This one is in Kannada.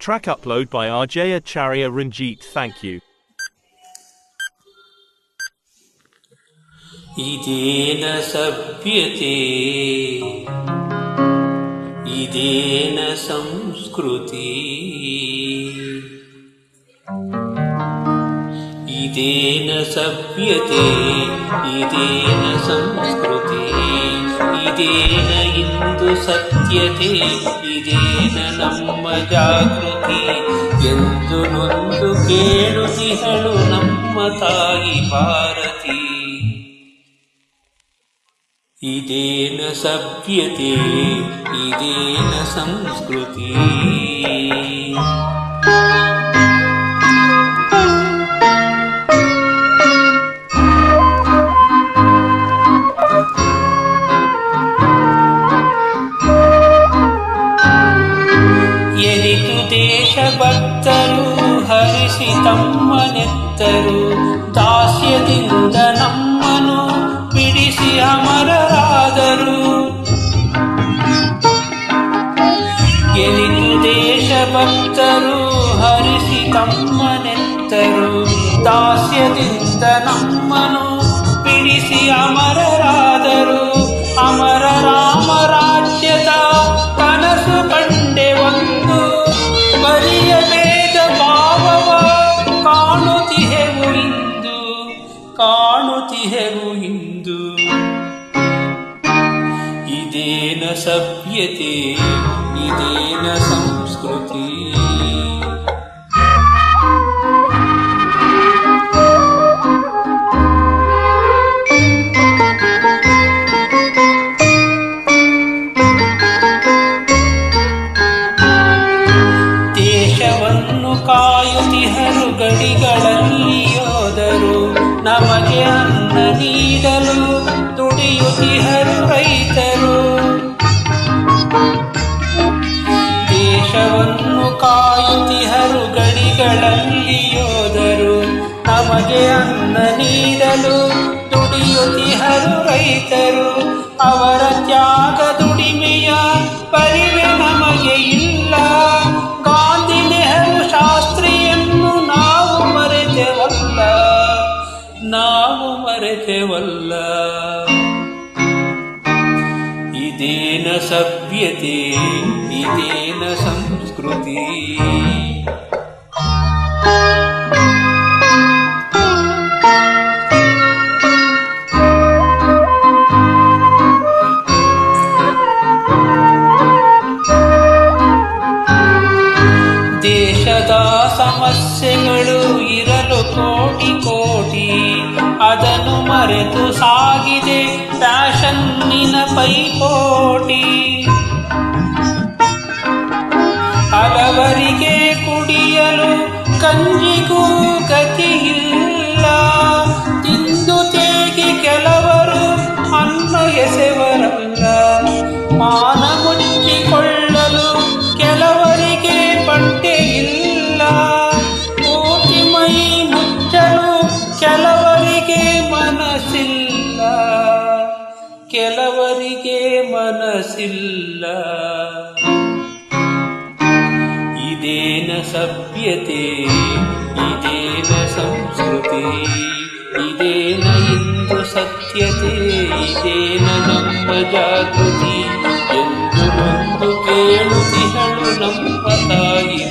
Track upload by RJ Acharya Ranjit. Thank you. ಇದೇನ ಸಭ್ಯತೆ, ಇದೇನ ಸಂಸ್ಕೃತಿ, ಇದೇನ ಸಭ್ಯತೆ, ಇದೇನ ಸಂಸ್ಕೃತಿ, ಇದೇನ ಇಂದು ಸತ್ಯತೆ, ಇದೇನ ನಮ್ಮ ಜಾಗೃತಿ ಎಂದು ನೊಂದು ಕೇಳುತ್ತಿಹಳು ನಮ್ಮ ತಾಯಿ ಭಾರತಿ. ಇದೇನ ಸಭ್ಯತೆ, ಇದೇನ ಸಂಸ್ಕೃತಿ. ಎನಿತು ದೇಶಭಕ್ತರು ಹರಿಸಿ ತಮ್ಮನೆತ್ತರು, ದಾಸ್ಯದಿಂದ ನಮ್ಮನು ಬಿಡಿಸಿ ಅಮರರಾದರು. ಎನಿತು ದೇಶಭಕ್ತರು ಹರಿಸಿ ತಮ್ಮನೆತ್ತರು, ದಾಸ್ಯದಿಂದ ನಮ್ಮನು ಬಿಡಿಸಿ ಅಮರರಾದರು. ಅಮರ ರಾಮ ರಾಜ್ಯದ ಕನಸು ಕಂಡೆ ಒಂದು, ಬರಿಯ ಭೇದ ಭಾವವ ಕಾಣುತ್ತಿಹೆವು ಇಂದು, ಕಾಣುತ್ತಿಹೆವು ಇಂದು. ಇದೇನ ಸಭ್ಯತೆ, ಇದೇನ ಸಂಸ್ಕೃತಿ. ದೇಶವನ್ನು ಕಾಯುತ್ತಿಹರು ಗಡಿಗಳಲ್ಲಿ ಯೋಧರು, ನಮಗೆ ಅನ್ನ ನೀಡಲು ದುಡಿಯುತ್ತಿಹರು ರೈತರು. ದೇಶವನ್ನು ಕಾಯುತ್ತಿಹರು ಗಡಿಗಳಲ್ಲಿ ಯೋಧರು, ನಮಗೆ ಅನ್ನ ನೀಡಲು ದುಡಿಯುತ್ತಿಹರು ರೈತರು. ಅವರ ತ್ಯಾಗ ದುಡಿಮೆಯ ಪರಿವೆ ನಮಗೆ ಇಲ್ಲ, ಗಾಂಧಿ ನೆಹರು ಶಾಸ್ತ್ರಿಯನ್ನು ನಾವು ಮರೆತೆವಲ್ಲ, ನಾವು ಮರೆತೆವಲ್ಲ. ಇದೇನ ಸಭ್ಯತೆ, ಇದೇನ ಸಂಸ್ಕೃತಿ. ದೇಶದ ಸಮಸ್ಯೆಗಳು ಇರಲು ಕೋಟಿ ಕೋಟಿ, ಅದನ್ನು ಮರೆತು ಸಾಗಿದೆ ಫ್ಯಾಷನ್ನಿನ ಪೈಪೋಟಿ. ಹಲವರಿಗೆ ಕುಡಿಯಲು ಕಂಜಿಗೂ ಗತಿಯಿಲ್ಲ, ತಿಂದು ತೇಗಿ ಕೆಲವರು ಅನ್ನ ಎಸೆವರಲ್ಲ. ಮಾನ ಮುಚ್ಚಿಕೊಳ್ಳಲು ಕೆಲವರಿಗೆ ಬಟ್ಟೆ ಇಲ್ಲ, ಪೂರ್ತಿ ಮೈ ಮುಚ್ಚಲು ಕೆಲವರಿಗೆ ಮನಸ್ಸಿಲ್ಲ, ಕೆಲವರಿಗೆ ಮನಸ್ಸಿಲ್ಲ. ಇದೇನ ಸಭ್ಯತೆ, ಇದೇನ ಸಂಸ್ಕೃತಿ, ಇದೇನ ಇಂದು ಸತ್ಯತೆ, ಇದೇನ ನಮ್ಮ ಜಾಗೃತಿ ಎಂದು ನೊಂದು ಕೇಳುತ್ತಿಹಳು ನಮ್ಮ ತಾಯಿ